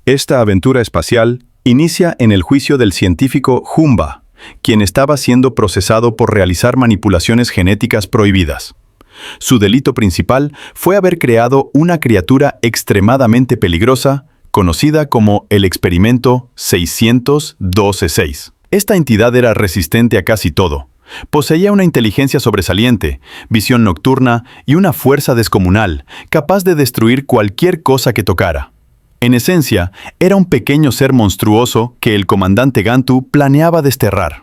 Esta aventura espacial inicia en el juicio del científico Jumba, quien estaba siendo procesado por realizar manipulaciones genéticas prohibidas. Su delito principal fue haber creado una criatura extremadamente peligrosa, conocida como el experimento 612-6. Esta entidad era resistente a casi todo. Poseía una inteligencia sobresaliente, visión nocturna y una fuerza descomunal, capaz de destruir cualquier cosa que tocara. En esencia, era un pequeño ser monstruoso que el comandante Gantu planeaba desterrar.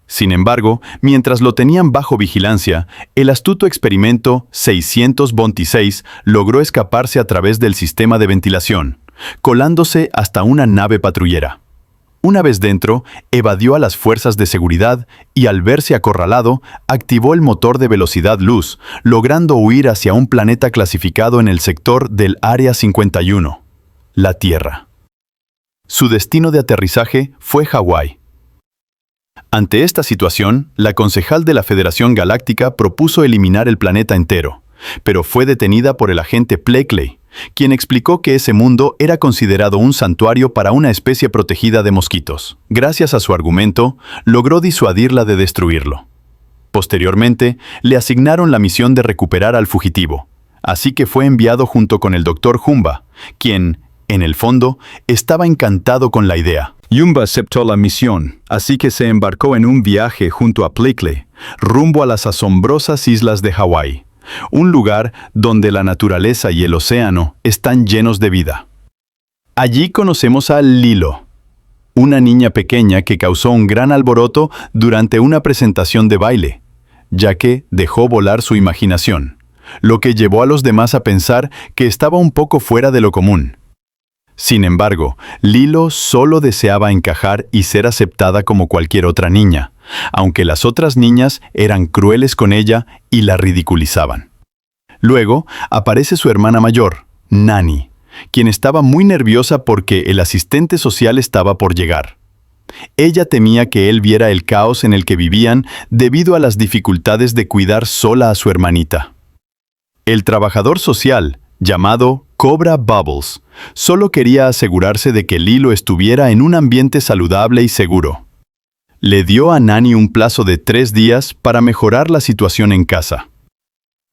Sin embargo, mientras lo tenían bajo vigilancia, el astuto experimento 626 logró escaparse a través del sistema de ventilación, colándose hasta una nave patrullera. Una vez dentro, evadió a las fuerzas de seguridad y, al verse acorralado, activó el motor de velocidad luz, logrando huir hacia un planeta clasificado en el sector del Área 51, la Tierra. Su destino de aterrizaje fue Hawái. Ante esta situación, la concejal de la Federación Galáctica propuso eliminar el planeta entero, pero fue detenida por el agente Blakely, quien explicó que ese mundo era considerado un santuario para una especie protegida de mosquitos. Gracias a su argumento, logró disuadirla de destruirlo. Posteriormente, le asignaron la misión de recuperar al fugitivo, así que fue enviado junto con el Dr. Jumba, quien, en el fondo, estaba encantado con la idea. Jumba aceptó la misión, así que se embarcó en un viaje junto a Blakely, rumbo a las asombrosas islas de Hawái, un lugar donde la naturaleza y el océano están llenos de vida. Allí conocemos a Lilo, una niña pequeña que causó un gran alboroto durante una presentación de baile, ya que dejó volar su imaginación, lo que llevó a los demás a pensar que estaba un poco fuera de lo común. Sin embargo, Lilo solo deseaba encajar y ser aceptada como cualquier otra niña, aunque las otras niñas eran crueles con ella y la ridiculizaban. Luego aparece su hermana mayor, Nani, quien estaba muy nerviosa porque el asistente social estaba por llegar. Ella temía que él viera el caos en el que vivían debido a las dificultades de cuidar sola a su hermanita. El trabajador social, llamado Cobra Bubbles, solo quería asegurarse de que Lilo estuviera en un ambiente saludable y seguro. Le dio a Nani un plazo de 3 días para mejorar la situación en casa.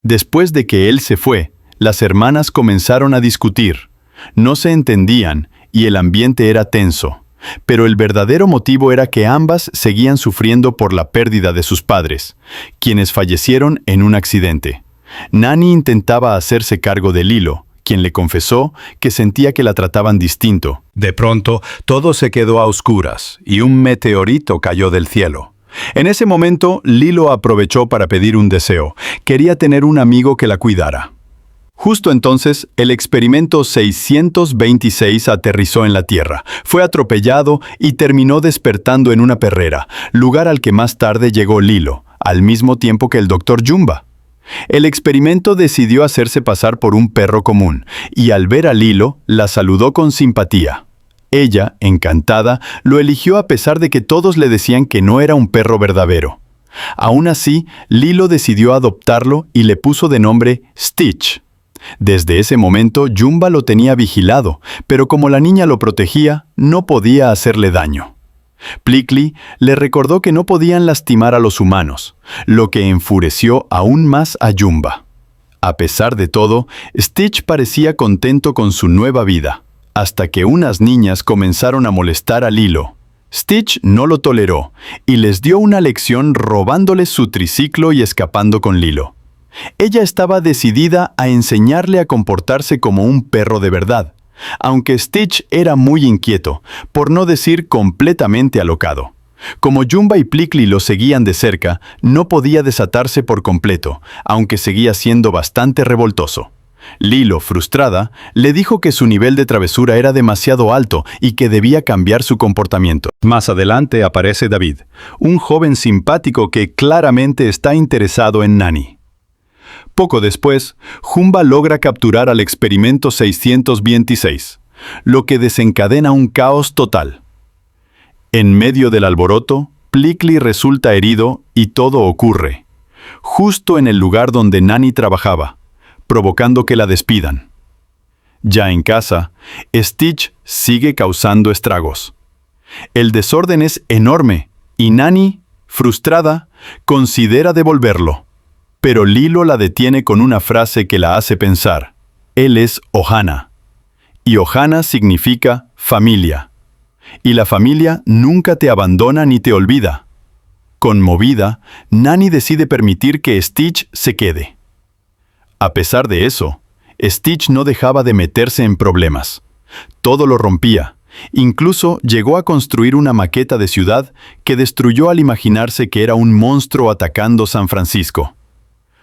Después de que él se fue, las hermanas comenzaron a discutir. No se entendían y el ambiente era tenso, pero el verdadero motivo era que ambas seguían sufriendo por la pérdida de sus padres, quienes fallecieron en un accidente. Nani intentaba hacerse cargo de Lilo, quien le confesó que sentía que la trataban distinto. De pronto, todo se quedó a oscuras y un meteorito cayó del cielo. En ese momento, Lilo aprovechó para pedir un deseo. Quería tener un amigo que la cuidara. Justo entonces, el experimento 626 aterrizó en la Tierra. Fue atropellado y terminó despertando en una perrera, lugar al que más tarde llegó Lilo, al mismo tiempo que el Dr. Jumba. El experimento decidió hacerse pasar por un perro común, y al ver a Lilo, la saludó con simpatía. Ella, encantada, lo eligió a pesar de que todos le decían que no era un perro verdadero. Aún así, Lilo decidió adoptarlo y le puso de nombre Stitch. Desde ese momento, Jumba lo tenía vigilado, pero como la niña lo protegía, no podía hacerle daño. Blakely le recordó que no podían lastimar a los humanos, lo que enfureció aún más a Jumba. A pesar de todo, Stitch parecía contento con su nueva vida, hasta que unas niñas comenzaron a molestar a Lilo. Stitch no lo toleró y les dio una lección robándoles su triciclo y escapando con Lilo. Ella estaba decidida a enseñarle a comportarse como un perro de verdad, aunque Stitch era muy inquieto, por no decir completamente alocado. Como Jumba y Blakely lo seguían de cerca, no podía desatarse por completo, aunque seguía siendo bastante revoltoso. Lilo, frustrada, le dijo que su nivel de travesura era demasiado alto y que debía cambiar su comportamiento. Más adelante aparece David, un joven simpático que claramente está interesado en Nani. Poco después, Jumba logra capturar al experimento 626, lo que desencadena un caos total. En medio del alboroto, Blakely resulta herido y todo ocurre, justo en el lugar donde Nani trabajaba, provocando que la despidan. Ya en casa, Stitch sigue causando estragos. El desorden es enorme y Nani, frustrada, considera devolverlo. Pero Lilo la detiene con una frase que la hace pensar. Él es Ohana. Y Ohana significa familia. Y la familia nunca te abandona ni te olvida. Conmovida, Nani decide permitir que Stitch se quede. A pesar de eso, Stitch no dejaba de meterse en problemas. Todo lo rompía. Incluso llegó a construir una maqueta de ciudad que destruyó al imaginarse que era un monstruo atacando San Francisco.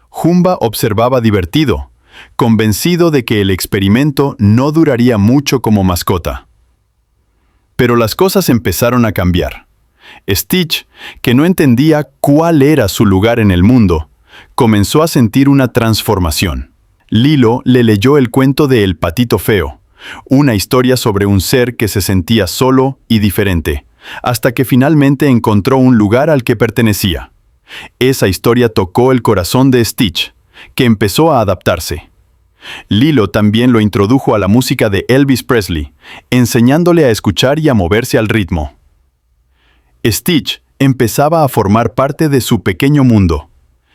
Jumba observaba divertido, convencido de que el experimento no duraría mucho como mascota. Pero las cosas empezaron a cambiar. Stitch, que no entendía cuál era su lugar en el mundo, comenzó a sentir una transformación. Lilo le leyó el cuento de El Patito Feo, una historia sobre un ser que se sentía solo y diferente, hasta que finalmente encontró un lugar al que pertenecía. Esa historia tocó el corazón de Stitch, que empezó a adaptarse. Lilo también lo introdujo a la música de Elvis Presley, enseñándole a escuchar y a moverse al ritmo. Stitch empezaba a formar parte de su pequeño mundo.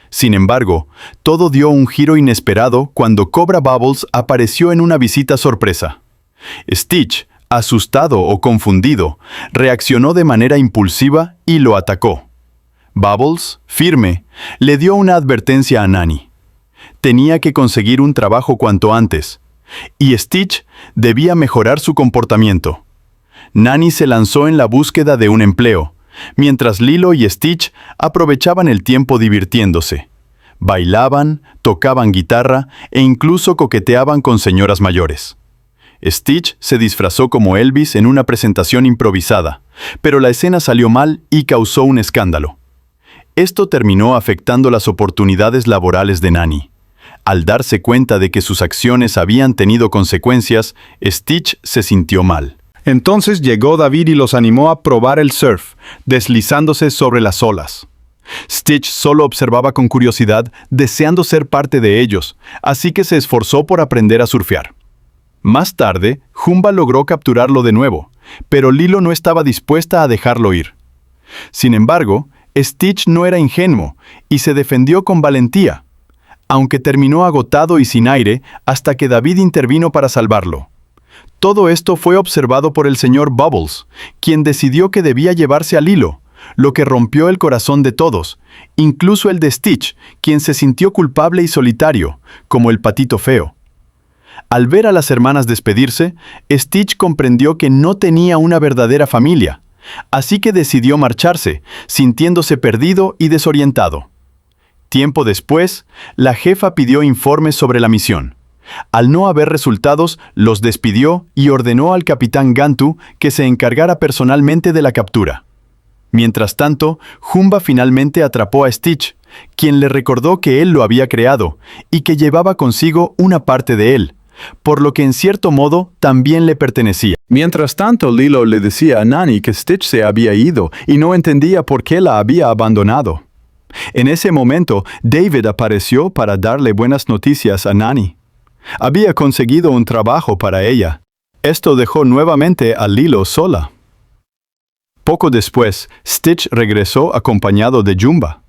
Sin embargo, todo dio un giro inesperado cuando Cobra Bubbles apareció en una visita sorpresa. Stitch, asustado o confundido, reaccionó de manera impulsiva y lo atacó. Bubbles, firme, le dio una advertencia a Nani. Tenía que conseguir un trabajo cuanto antes, y Stitch debía mejorar su comportamiento. Nani se lanzó en la búsqueda de un empleo, mientras Lilo y Stitch aprovechaban el tiempo divirtiéndose. Bailaban, tocaban guitarra e incluso coqueteaban con señoras mayores. Stitch se disfrazó como Elvis en una presentación improvisada, pero la escena salió mal y causó un escándalo. Esto terminó afectando las oportunidades laborales de Nani. Al darse cuenta de que sus acciones habían tenido consecuencias, Stitch se sintió mal. Entonces llegó David y los animó a probar el surf, deslizándose sobre las olas. Stitch solo observaba con curiosidad, deseando ser parte de ellos, así que se esforzó por aprender a surfear. Más tarde, Jumba logró capturarlo de nuevo, pero Lilo no estaba dispuesta a dejarlo ir. Sin embargo, Stitch no era ingenuo y se defendió con valentía, aunque terminó agotado y sin aire hasta que David intervino para salvarlo. Todo esto fue observado por el señor Bubbles, quien decidió que debía llevarse a Lilo, lo que rompió el corazón de todos, incluso el de Stitch, quien se sintió culpable y solitario, como el patito feo. Al ver a las hermanas despedirse, Stitch comprendió que no tenía una verdadera familia, así que decidió marcharse, sintiéndose perdido y desorientado. Tiempo después, la jefa pidió informes sobre la misión. Al no haber resultados, los despidió y ordenó al capitán Gantu que se encargara personalmente de la captura. Mientras tanto, Jumba finalmente atrapó a Stitch, quien le recordó que él lo había creado y que llevaba consigo una parte de él, por lo que en cierto modo también le pertenecía. Mientras tanto, Lilo le decía a Nani que Stitch se había ido y no entendía por qué la había abandonado. En ese momento, David apareció para darle buenas noticias a Nani. Había conseguido un trabajo para ella. Esto dejó nuevamente a Lilo sola. Poco después, Stitch regresó acompañado de Jumba.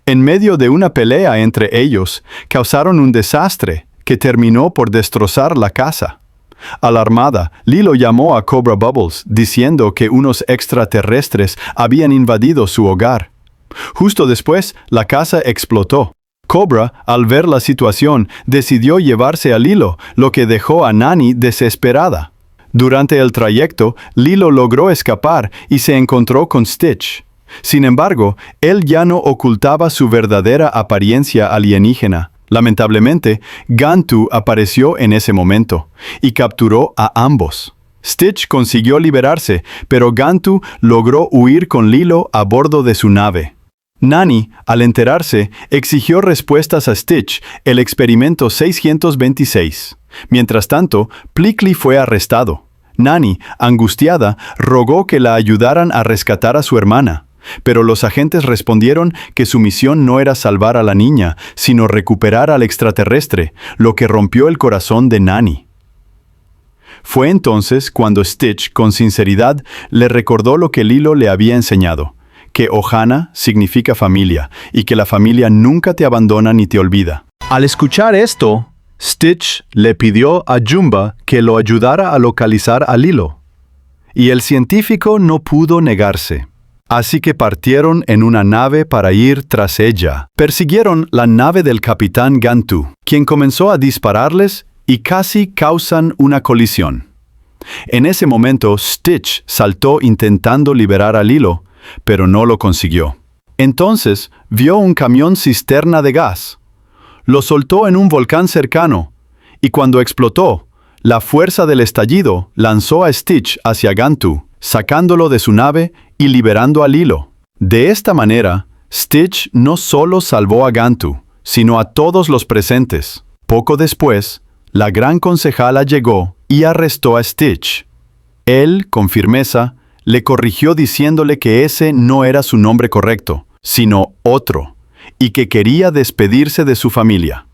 En medio de una pelea entre ellos, causaron un desastre que terminó por destrozar la casa. Alarmada, Lilo llamó a Cobra Bubbles, diciendo que unos extraterrestres habían invadido su hogar. Justo después, la casa explotó. Cobra, al ver la situación, decidió llevarse a Lilo, lo que dejó a Nani desesperada. Durante el trayecto, Lilo logró escapar y se encontró con Stitch. Sin embargo, él ya no ocultaba su verdadera apariencia alienígena. Lamentablemente, Gantu apareció en ese momento y capturó a ambos. Stitch consiguió liberarse, pero Gantu logró huir con Lilo a bordo de su nave. Nani, al enterarse, exigió respuestas a Stitch, el experimento 626. Mientras tanto, Plickly fue arrestado. Nani, angustiada, rogó que la ayudaran a rescatar a su hermana, pero los agentes respondieron que su misión no era salvar a la niña, sino recuperar al extraterrestre, lo que rompió el corazón de Nani. Fue entonces cuando Stitch, con sinceridad, le recordó lo que Lilo le había enseñado, que Ohana significa familia y que la familia nunca te abandona ni te olvida. Al escuchar esto, Stitch le pidió a Jumba que lo ayudara a localizar a Lilo. Y el científico no pudo negarse. Así que partieron en una nave para ir tras ella. Persiguieron la nave del capitán Gantu, quien comenzó a dispararles y casi causan una colisión. En ese momento, Stitch saltó intentando liberar a Lilo, pero no lo consiguió. Entonces, vio un camión cisterna de gas. Lo soltó en un volcán cercano, y cuando explotó, la fuerza del estallido lanzó a Stitch hacia Gantu, sacándolo de su nave y liberando a Lilo. De esta manera, Stitch no solo salvó a Gantu, sino a todos los presentes. Poco después, la gran concejala llegó y arrestó a Stitch. Él, con firmeza, le corrigió diciéndole que ese no era su nombre correcto, sino otro, y que quería despedirse de su familia.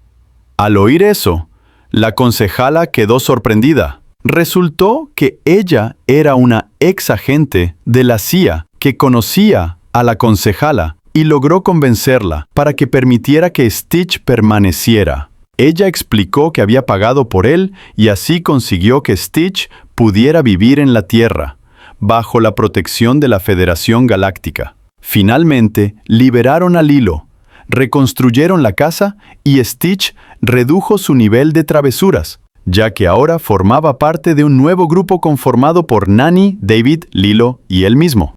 Al oír eso, la concejala quedó sorprendida. Resultó que ella era una ex agente de la CIA que conocía a la concejala y logró convencerla para que permitiera que Stitch permaneciera. Ella explicó que había pagado por él y así consiguió que Stitch pudiera vivir en la Tierra, bajo la protección de la Federación Galáctica. Finalmente, liberaron a Lilo, reconstruyeron la casa y Stitch redujo su nivel de travesuras, ya que ahora formaba parte de un nuevo grupo conformado por Nani, David, Lilo y él mismo.